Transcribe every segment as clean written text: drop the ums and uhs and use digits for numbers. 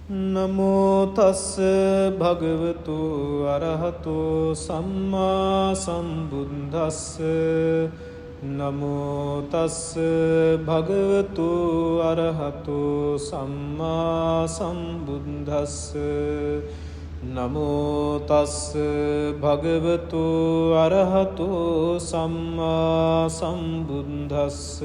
නමෝ තස්ස භගවතු අරහතෝ සම්මා සම්බුද්දස්ස නමෝ තස්ස භගවතු අරහතෝ සම්මා සම්බුද්දස්ස නමෝ තස්ස භගවතු අරහතෝ සම්මා සම්බුද්දස්ස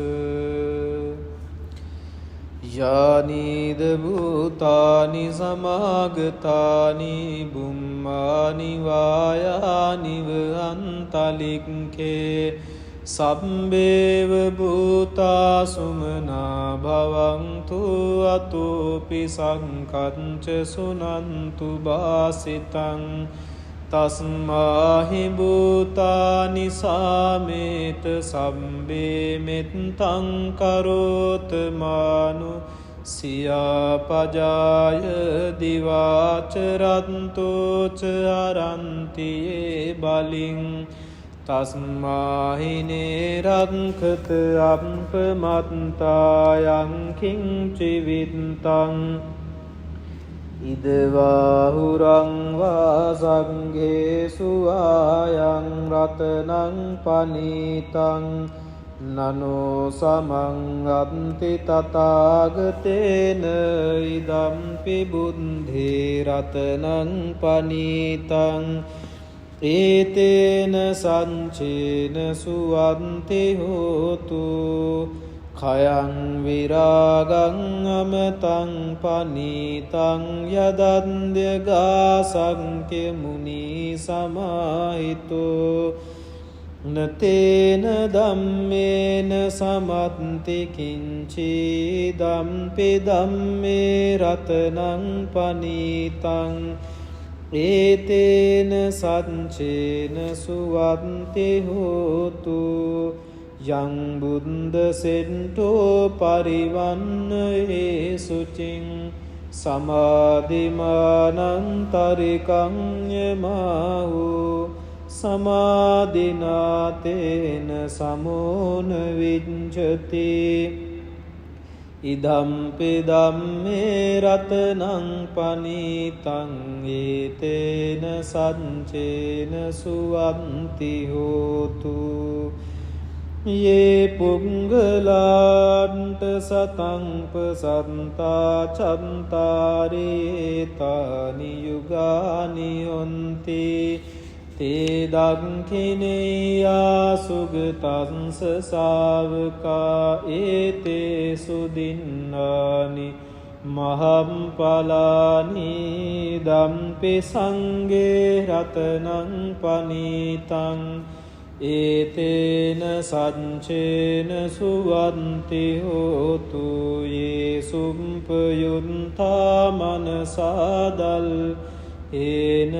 යානිද භූතානි සමාගතානි බුම්මානි වායානිව අන්තලික්ඛේ සම්බේව භූතා සුමනා භවන්තු අතෝපි සංකච්ඡ සුනන්තු බාසිතං තස්මාහි භූතානි සාමේත සම්බේ මෙත්තං කරෝත මානු සියාපජාය දිවාචරන්තෝච අරන්තියේ බලින් තස්මාහිනේ රක්ඛත අප්පමත්තායං කිංචිවිත්තං ඉදවාහුරං වාසංඝේසු ආයං රතනං පනීතං නනෝ සමං අත්ති තථාගතේන ඉදම්පි බුද්ධේ රතනං පනීතං ඒතේන සංචේන සුවන්ති හෝතු khයං විරාගං අමතං පනීතං යදන්දගා සංඛ්‍ය මුනි සමාහිතෝ නතේන ධම්මේන සමත්ති කිංචි ධම්පි ධම්මේ රතනං පනීතං ඒතේන සංචේන සුවන්ති හෝතු යං බුද්ද සෙන්ටෝ පරිවන්නයේ සුචින් සමාධිමානන්තරිකං යමාහු සමාධිනාතේන සමෝන විඤ්ජති ඉදම්පි ධම්මේ රතනං පනීතං ඒතේන සංචේන සුවන්ති හෝතු යේ පුංගලාන්ට සතංප සත්තා චන්තාරේ තානි යුගානි යොන්ති තේ දක්ඛිනේයා සුගතංස ශාවකා ඒතේ සුදින්නානි මහම්පලානි දම්පි සංඝේ රතනං පනීතං ඒතේන සංචේන සුවන්ති හෝතු යේ සුම්පයුන්තා මනසාදල් ඒන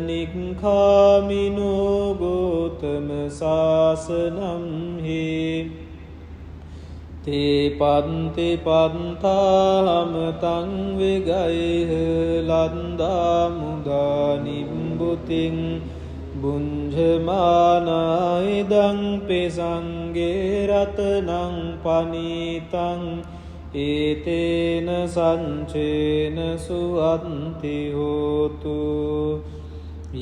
නික්ඛාමිනෝ ගෝතම සාසනම් හි තේ පන්ති පන්තාම තං විගයහ ලන්දා මුදා නිම්බුතින් බුංජමානායිදං පෙසංගේ රතනං පනීතං ඒතේන සංචේන සුවන්ති හෝතු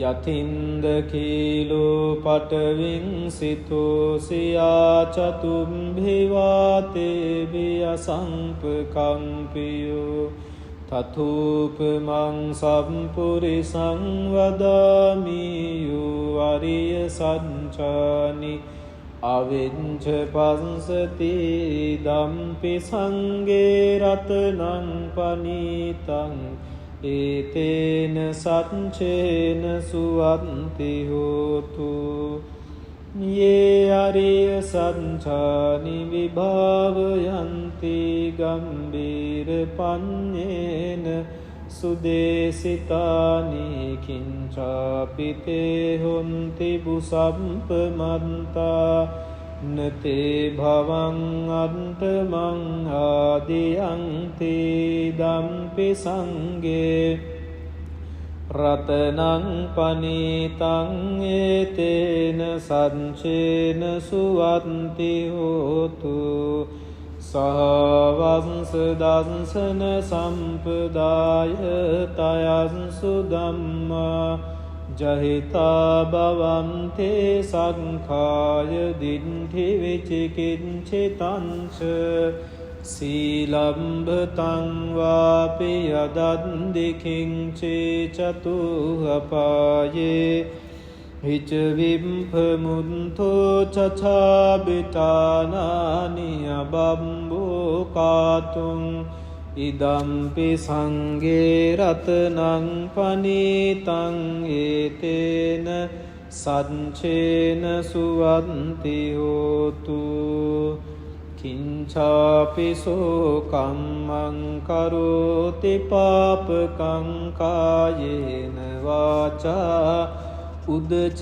යතින්ද කීලෝ පටවින් සිතෝ සියා චතුම්භිවාතේ විය සංපකම්පියෝ තතුපමං සම්පුරිසං වදාමියෝ අරිය සංචානි අවිංච පංසති දම්පි සංඝේ රතනං පනීතං ඒතේන සච්චේන සුවන්ති හෝතු යේ අරිය සංචානි විභාවයන්ති ගම්බීර පඤ්ඤේන සුදේසිතානි කිංචාපිතේ හොන්ති බුසම්පමන්තා නතේ භවං අන්තමං ආදියන්ති දම්පි සංඝේ රතනං පනීතං ඒතේන සංචේන සුවන්ති හෝතු සහවංස දංසන සම්පදාය තයන්සු ධම්මා ජහිතා භවන්තේ සංඛාය දිට්ඨි විචිකිච්ඡිතංච සීලම්භතං වාපි යදන්දිකිංචේ චතුහපායේ හිච විම්පමුන්තෝ චචාබිතානානි අබම්බෝ කාතුං ඉදම්පි සංගේ රතනං පනීතං ඒතේන සච්චේන සුවන්ති හෝතු කිංචාපිසෝ කම්මං කරෝති පාපකං කායේන වාචා උදචේතසාවා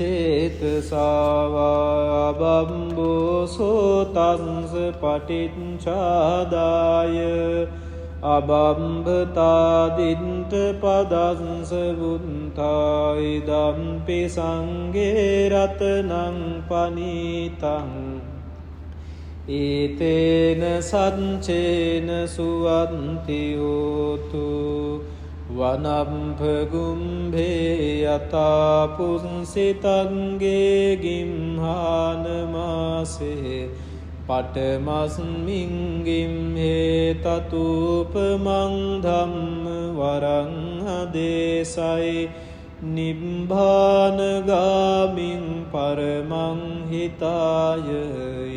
බම්බෝසෝ තංස පටිච්චාදාය අබම්බතාදින්ට පදංස බුන්තායිදම්පි සංගේ රතනං පනීතං ඒතේන සච්චේන සුවන්ති හෝතු වනම්පගුම්භේ යතා පුංසිතංගේ ගිම්හානමාසේ පටමස්මින් ගිම්හේ තතුපමං ධම්ම වරං අදේසයි නිබ්බානගාමින් පරමං හිතාය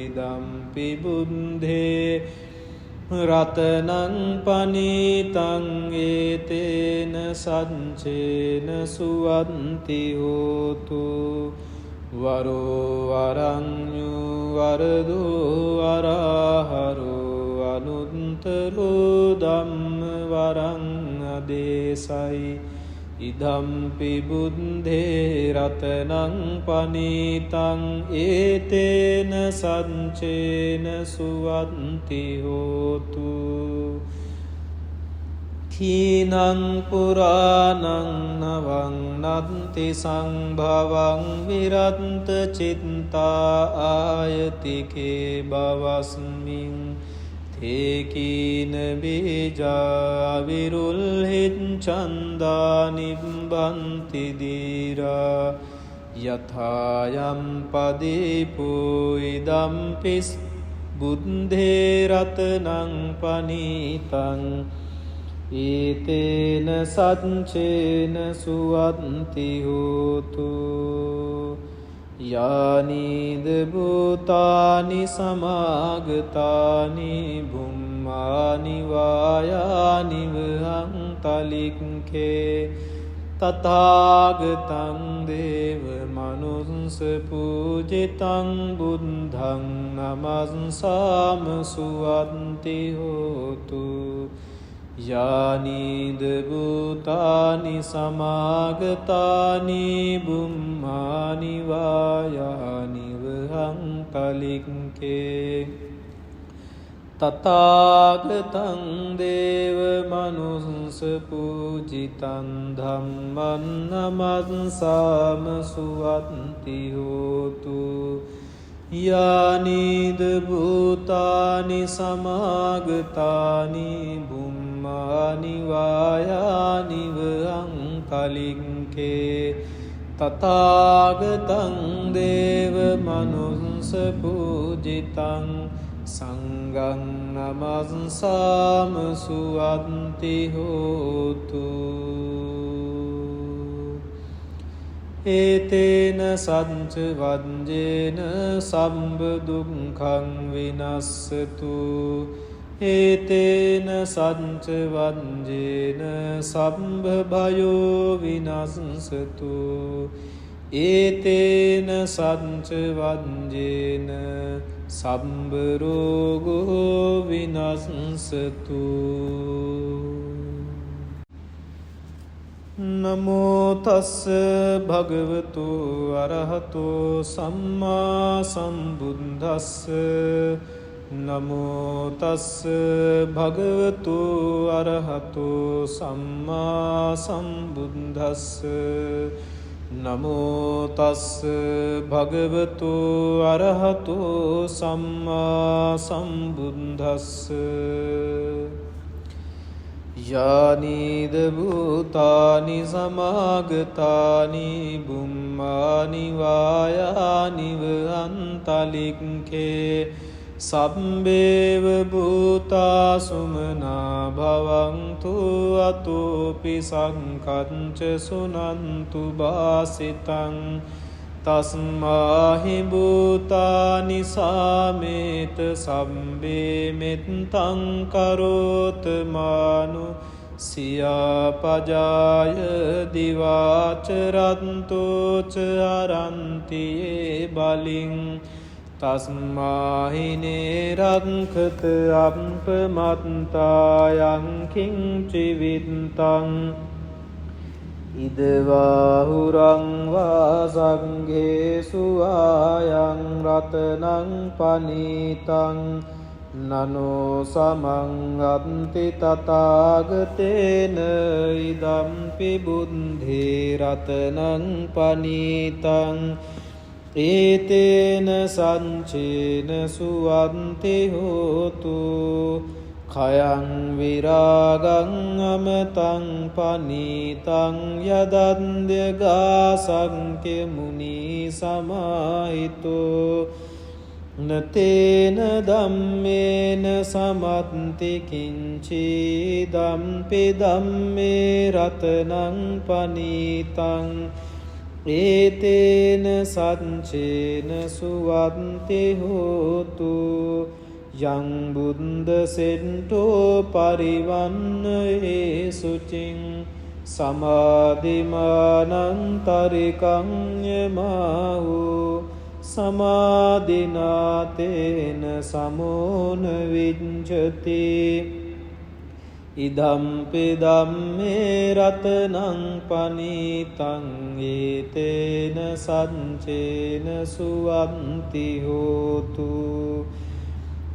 ඉදම්පි බුද්ධේ රතනං පනීතං ඒතේන සච්චේන සුවන්ති හෝතු වරෝ වරඤ්ඤු වරදෝ වරහරෝ අනුත්තරෝ ධම්ම වරං අදේසයි ඉදම්පි බුද්ධේ රතනං පනීතං ඒතේන සච්චේන සුවන්ති හෝතු කීනං පුරාණං නවං නත්ති සංභවං විරන්ත චිත්තා ආයතිකේ බවස්මින් ඒකීන බීජා විරුල්හිත් චන්දා නිබ්බන්ති දීරා යථායම් පදීපෝ ඉදම්පිස් බුද්ධේ රතනං පනීතං ඒතේන සච්චේන සුවන්ති හෝතු යානීද භූතානි සමාගතානි බුම්මානි වායානිව අංතලික්කේ තථාගතං දේව මනුස්ස පූජිතං බුද්ධං නමස්සාම සුවන්ති හෝතු යානීද භූතානි සමාගතානි බුම්මානි වායානිව අංතලික්කේ තථාගතං දේව මනුස්ස පූජිතං ධම්මං නමස්සාම සුවන්ති හෝතු යානීද භූතානි සමාගතානි බුම්මානි වායානිව අංකලික්කේ තථාගතං දේව මනුස්ස පූජිතං සංඝං නමස්සාම සුවන්ති හෝතු ඒතේන සච්ච වජ්ජේන සම්බ දුක්ඛං විනස්සතු ඒතේන සච්ච වජ්ජේන සම්බ භයෝ විනස්සතු ඒතේන සච්ච වජ්ජේන සම්බ රෝගෝ විනස්සතු නමෝ තස්ස භගවතු අරහතෝ සම්මා සම්බුද්දස්ස නමෝ තස්ස භගවතු අරහතෝ සම්මා සම්බුද්දස්ස නමෝ තස්ස භගවතු අරහතු සම්මා සම්බුද්දස්ස යානිද භූතානි සමාගතානි බුම්මානි වායානිව අන්තලික්ඛේ සම්බේව භූතා සුමනා භවන්තු අතෝපි සංකච්ඡ සුනන්තු බාසිතං තස්මාහි භූතානි සාමේත සම්බේ මෙත්තං කරෝත මානු සියාපජාය දිවාචරන්තෝච අරන්තියේ බලින් තස්මාහිනේ රක්ඛත අප්පමත්තායං කිංචිවිත්තං ඉදවාහුරං වා සංඝේසු ආයං රතනං පනීතං නනෝ සමං අත්ති තථාගතේන ඉදම්පි බුද්ධේ රතනං පනීතං ඒතේන සංචේන සුවන්ති හෝතු khයං විරාගං අමතං පනීතං යදන්දගා සංඛ්‍ය මුනි සමාහිතෝ නතේන ධම්මේන සමත්ති කිංචි ධම්පි ධම්මේ රතනං පනීතං ඒතේන සංචේන සුවන්ති හෝතු යං බුද්ද සෙට්ටෝ පරිවන්නයේ සුචින් සමාධිමානං තරිකං යමාහු සමාධිනාතේන සමෝන විඤ්ඡති ඉදම්පි ධම්මේ රතනං පනීතං ඒතේන සංචේන සුවන්ති හෝතු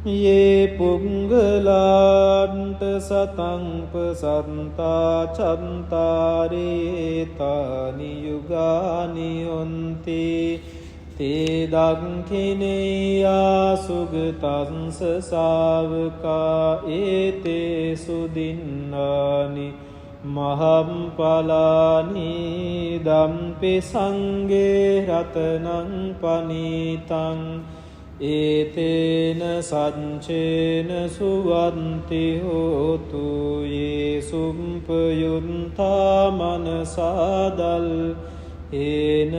යේ පුංගලාන්ත සතං පසන්තා චන්තාරේ තානි යුගානි යොන්ති තේ දක්ඛිනේයා සුගතංස ශාවකා ඒතේ සුදින්නානි මහම්පලානි දම්පි සංඝේ රතනං පනීතං ඒතේන සංචේන සුවන්ති හෝතු යේ සුම්පයුන්තා මනසාදල් ඒන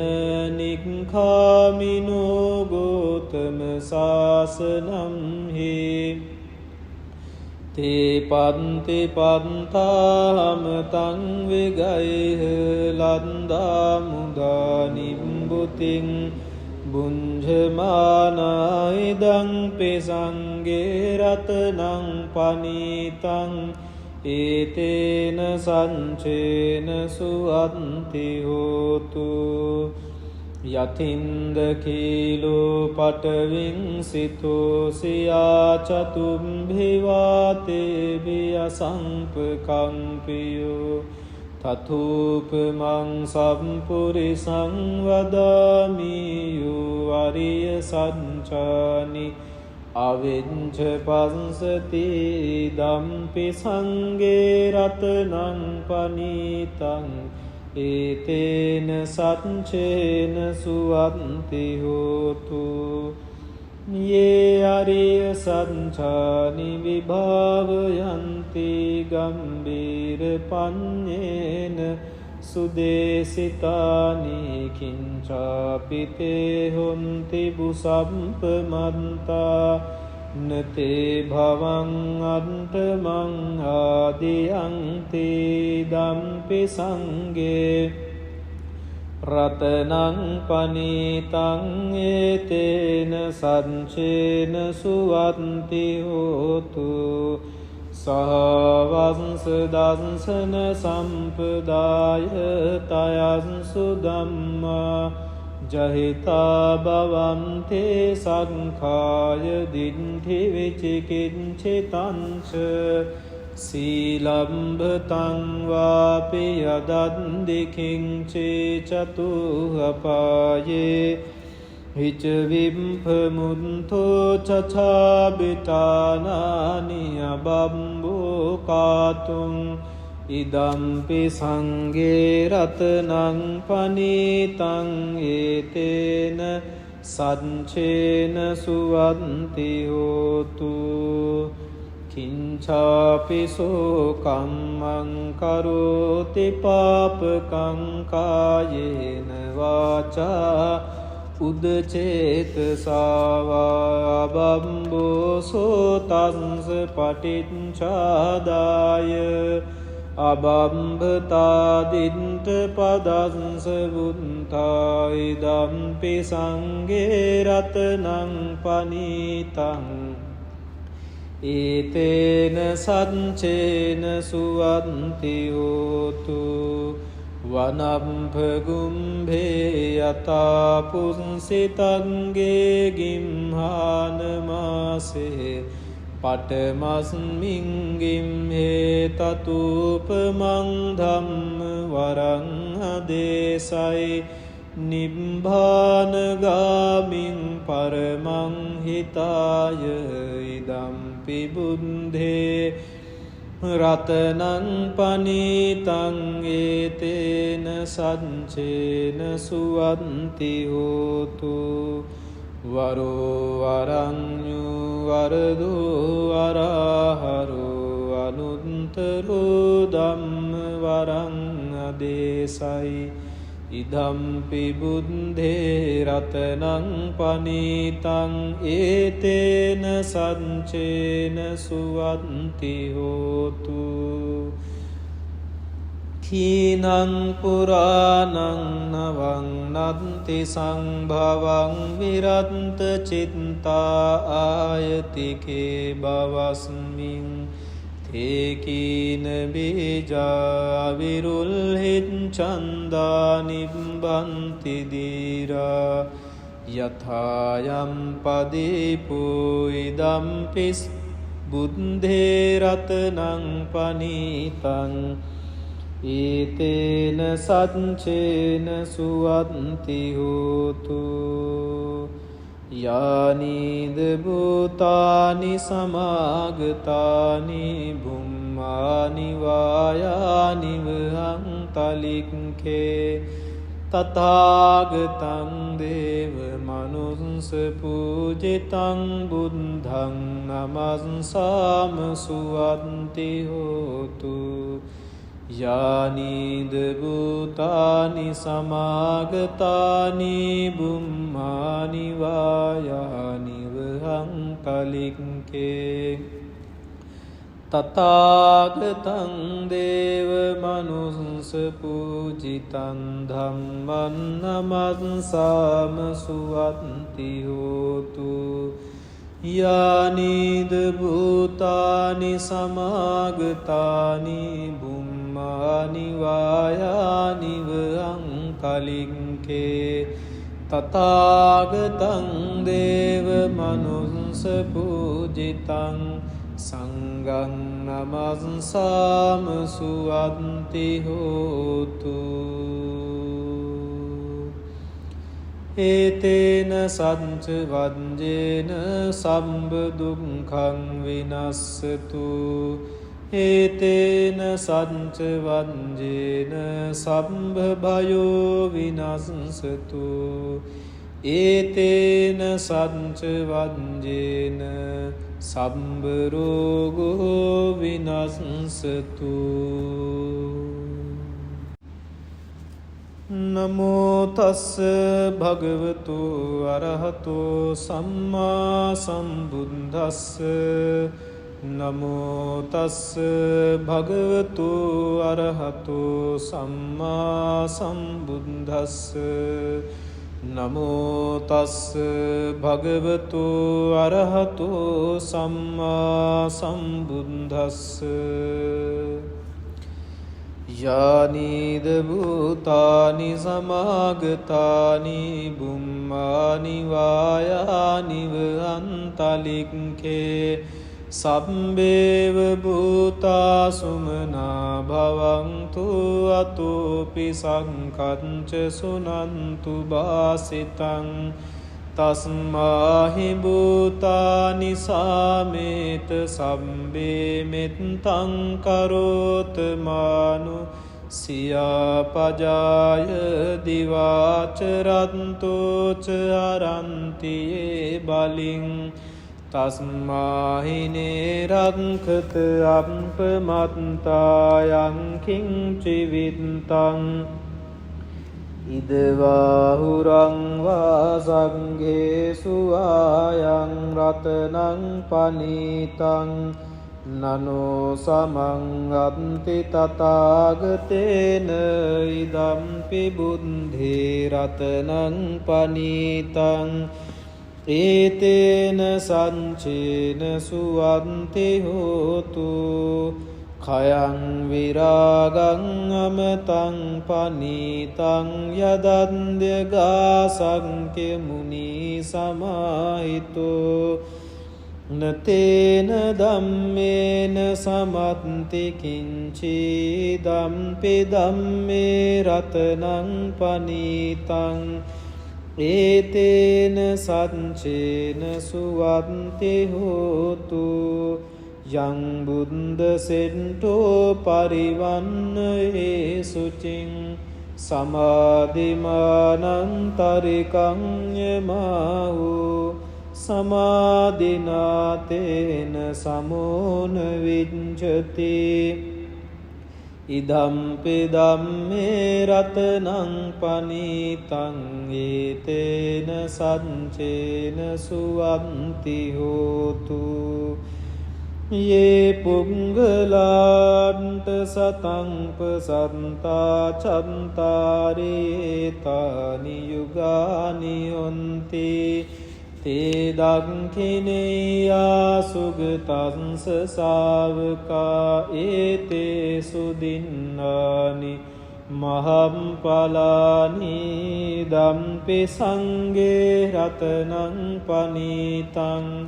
නික්ඛාමිනෝ ගෝතම සාසනම් හි තේ පන්ති පන්තාම තං විගයිහ ලන්දා මුදා නිම්බුතින් බුඤ්ජමානායිදං පෙසංගේ රතනං පනීතං ඒතේන සංචේන සුවන්ති හෝතු යතින්ද කීලෝ පටවින් සිතෝ සියා චතුම්භිවාතේ විය සංපකම්පියෝ තතුපමං සම්පුරිසං වදාමියෝ අරිය සංචානි අවිච්ඡ පස්සති ධම්පි සංඝේ රතනං පනීතං ඒතේන සච්චේන සුවන්ති හෝතු යේ අරිය සංචානි විභාවයන්ති ගම්බීර පඤ්ඤේන සුදේසිතානි කිංචාපිතේ හොන්ති බුසම්පමන්තා නතේ භවං අන්තමං ආදියන්ති ධම්පි සංඝේ රතනං පනීතං ඒතේන සංචේන සුවන්ති හෝතු සහවංස දංසන සම්පදාය තයන්සු ධම්මා ජහිතා භවන්තේ සංඛාය දින්ඨි විචිකිච්ඡිතංච සීලම්භතං වාපි යදද්දිකිංචේ චතුහපායේ හිච විම්පමුන්තෝ චචාබිතානානි අබම්බෝ කාතුං ඉදම්පි සංගේ රතනං පනීතං ඒතේන සංචේන සුවන්ති හෝතු කිංචාපිසෝ කම්මං කරෝති පාපකං කායේන වාචා උදචේතසාවා බම්බෝසෝ තස්ස පටිච්චාදාය අබම්භතාදින්ට පදස්ස බුන්තා ඉදම්පි සංගේ රතනං පනීතං ඒතේන සංචේන සුවන්ති හෝතු වනම්භගුම්භේ යතා පුන්සිතන්ගේ ගිම්හානමාසේ පටමස්මින් ගිම්හේ තතුපමං ධම්ම වරං අදේසයි නිබ්බානගාමින් පරමං හිතාය ඉදම්පි බුද්ධේ රතනං පනීතං ඒතේන සංචේන සුවන්ති හෝතු වරෝ වරඤ්ඤු වරදෝ වරහරෝ අනුත්තරෝ ධම්ම වරං අදේසයි ඉදම්පි බුද්ධේ රතනං පනීතං ඒතේන සංචේන සුවන්ති හෝතු කීනං පුරාණං නවං නන්ති සංභවං විරන්ත චිත්තා ආයතිකේ බවස්මින් තේකීන බීජා විරුල්හිත් චන්දා නිබ්බන්ති දීරා යථායම් පදීපෝ ඉදම්පිස් බුද්ධේ රතනං පනීතං ඒතේන සංචේන සුවන්ති හෝතු යානීද භූතානි සමාගතානි බුම්මානි වායානි වහං තලික්කේ තථාගතං දේව මනුස්ස පූජිතං බුද්ධං නමස්සාම සුවන්ති හෝතු යානීද භූතානි සමාගතානි බුම්මානි වායානි වහං කලික්කේ තථාගතං දේව මනුස්ස පූජිතං ධම්මං නමස්සාම සුවන්ති හෝතු යානීද භූතානි සමාගතානි බුම්මානි වායානි වහං කලික්කේ තථාගතං දේව මනුස්ස පූජිතං සංඝං නමස්සාම සුවන්ති හෝතු ඒතේන සච්ච වජ්ජේන සම්බ දුක්ඛං විනස්සතු ඒතේන සච්ච වජ්ජේන සම්බ භයෝ විනස්සතු ඒතේන සච්ච වජ්ජේන සම්බ රෝගෝ විනස්සතු නමෝ තස්ස භගවතු අරහතෝ සම්මා සම්බුද්දස්ස නමෝ තස්ස භගවතු අරහතෝ සම්මා සම්බුද්දස්ස නමෝ තස්ස භගවතු අරහතෝ සම්මා සම්බුද්දස්ස යානීද භූතානි සමාගතානි බුම්මානි වායානි වහං තලික්කේ සබ්බේව භූතා සුමනා භවන්තු අතෝපි සංකච්ඡ සුනන්තු බාසිතං තස්මාහි භූතානි සාමේත සබ්බේ මෙත්තං කරෝතමානු සියාපජාය දිවාචරන්තෝච අරන්තියේ බලින් තස්මාහිනේ රක්ඛත අප්පමත්තායං කිංචිවිත්තං ඉදවාහුරං වා සංඝේසු ආයං රතනං පනීතං නනෝ සමං අත්ති තථාගතේන ඉදම්පි බුද්ධේ රතනං පනීතං ඒතේන සංචේන සුවන්ති හෝතු khයං විරාගං අමතං පනීතං යදන්දගා සංඛ්‍ය මුනි සමාහිතෝ නතේන ධම්මේන සමත්ති කිංචි ධම්පි ධම්මේ රතනං පනීතං ඒතේන සංචේන සුවන්ති හෝතු යං බුද්ද සෙට්ටෝ පරිවන්නයේ සුචින් සමාධිමානං තරිකං යමාහු සමාධිනාතේන සමෝන විඤ්ඡති ඉදම්පි ධම්මේ රතනං පනීතං ඒතේන සංචේන සුවන්ති හෝතු යේ පුංගලාන්ත සතං පසන්තා චන්තාරේ තානි යුගානි යොන්ති තේ දක්ඛිනේයා සුගතංස ශාවකා ඒතේ සුදින්නානි මහම්පලානි දම්පි සංඝේ රතනං පනීතං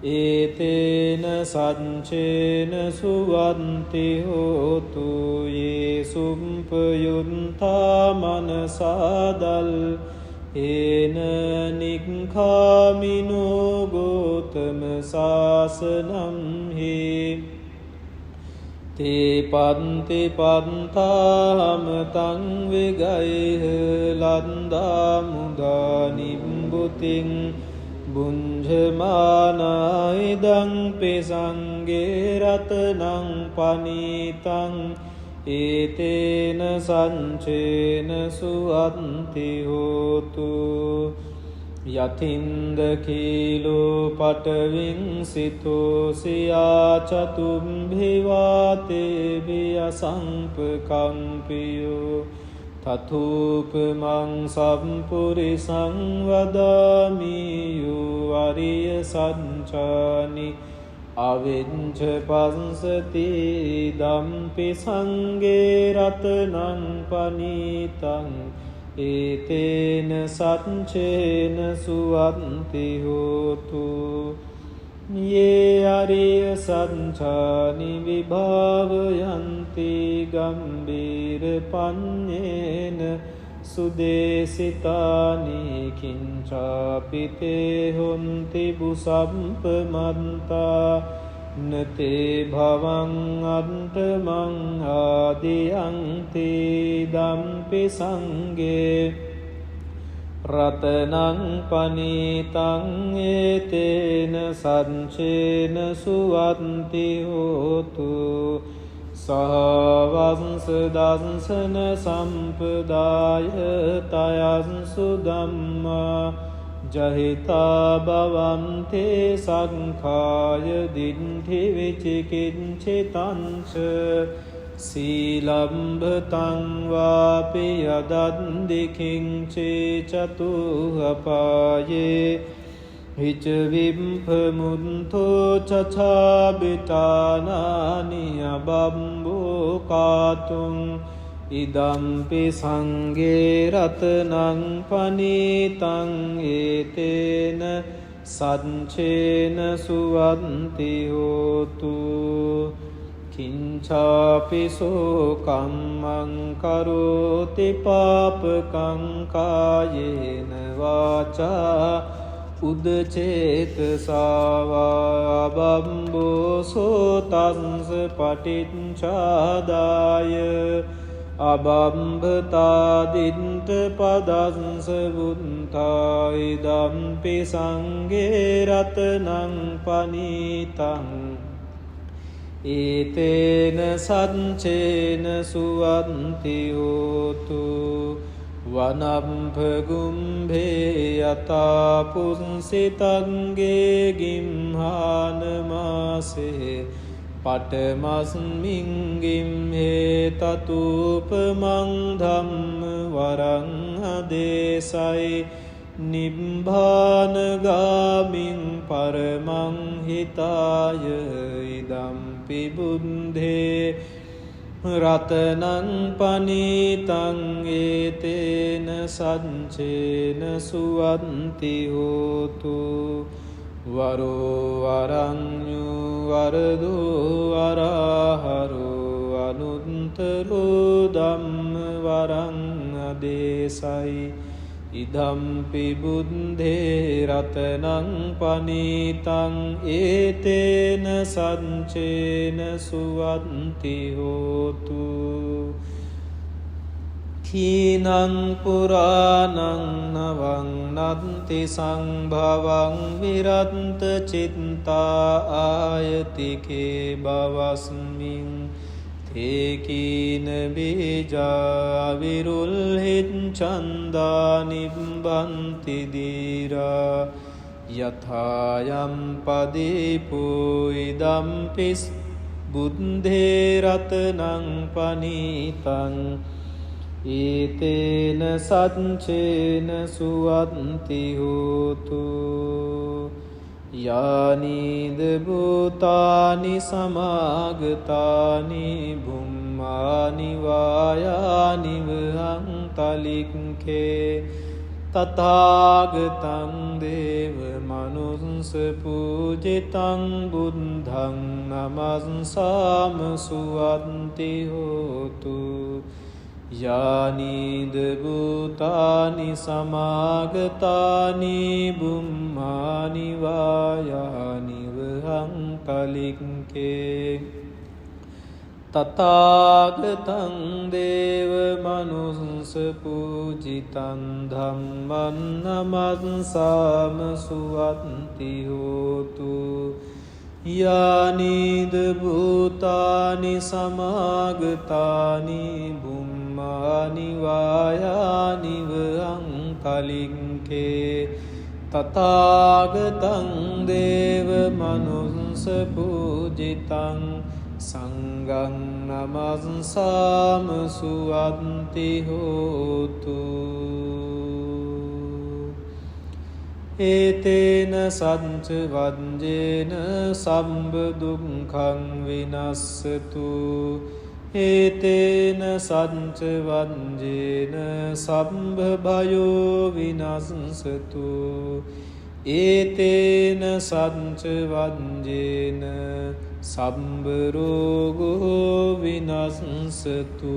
ඒතේන සංචේන සුවන්ති හෝතු යේ සුම්පයුන්තා මනසාදල් ඒන නික්ඛාමිනෝ ගෝතම සාසනම් හි තේ පන්ති පන්තාම තං වෙගයිහ ලන්දා මුදා නිම්බුතින් බුංජමානායිදං පෙසංගේ රතනං පනීතං ඒතේන සංචේන සුවන්ති හෝතු යතින්ද කීලෝ පටවින් සිතෝ සියා චතුම්භිවාතේ බිය සංපකම්පියෝ තතුපමං සම්පුරිසං වදාමියෝ අරිය සංචානි අවිච්ඡ පස්සති ධම්පි සංඝේ රතනං පනීතං ඒතේන සච්චේන සුවන්ති හෝතු යේ අරිය සංචානි විභාවයන්ති ගම්බීර පඤ්ඤේන සුදේසිතානි කිංචාපිතේ හොන්ති බුසම්පමන්තා නතේ භවං අන්තමං ආදියන්ති ධම්පි සංඝේ රතනං පනීතං ඒතේන සංචේන සුවන්ති හෝතු සහවංස දංසන සම්පදාය තයන්සු ධම්මා ජහිතා භවන්තේ සංඛාය දිට්ඨි විචිකිච්ඡිතංච සීලම්භතං වාපි යදන්දිකිංචේ චතුහපායේ හිච විම්පමුන්තෝ චචාබිතානානි අබම්බෝ කාතුං ඉදම්පි සංඝේ රතනං පනීතං ඒතේන සච්චේන සුවන්ති හෝතු කිංචාපිසෝ කම්මං කරෝති පාපකං කායේන වාචා උදචේතසාවා බම්බෝසෝ තස්ස පටිච්චාදාය අබම්භතාදින්ට පදස්ස බුද්ධායිදම්පි සංගේ රතනං පනීතං ඒතේන සච්චේන සුවන්ති හෝතු වනම්භගුම්භේ යතා පුන්සිතංගේ ගිම්හානමාසේ පටමස්මින් ගිම්හේ තතුපමං ධම්ම වරං අදේසයි නිබ්බානගාමින් පරමං හිතාය ඉදම්පි බුද්ධේ රතනං පනීතං ඒතේන සච්චේන සුවන්ති හෝතු වරෝ වරඤ්ඤු වරදෝ වරහරෝ අනුත්තරෝ ධම්ම වරං අදේසයි ඉදම්පි බුද්ධේ රතනං පනීතං ඒතේන සච්චේන සුවන්ති හෝතු කීනං පුරාණං නවං නත්ති සංභවං විරන්ත චිත්තා ආයතිකේ බවස්මින් ඒකීන බීජා විරුල්හිත් චන්දා නිබ්බන්ති දීරා යථායම් පදීපෝ ඉදම්පිස් බුද්ධේ රතනං පනීතං ඒතේන සච්චේන සුවන්ති හෝතු යානීද භූතානි සමාගතානි බුම්මානි වායානි වහං තලික්කේ තථාගතං දේව මනුස්ස පූජිතං බුද්ධං නමස්සාම සුවන්ති හෝතු යානීද භූතානි සමාගතානි බුම්මානි වායානි වහං තලික්කේ තථාගතං දේව මනුස්ස පූජිතං ධම්මං නමස්සාම සුවන්ති හෝතු යානීද භූතානි සමාගතානි බුම්මානි වායානි වහං තලික්කේ තථාගතං දේව මනුස්ස පූජිතං සංඝං නමස්සාම සුවන්ති හෝතු ඒතේන සච්ච වජ්ජේන සම්බ දුක්ඛං විනස්සතු ඒතේන සච්ච වජ්ජේන සම්බ භයෝ විනස්සතු ඒතේන සච්ච වජ්ජේන සම්බ රෝගෝ විනස්සතු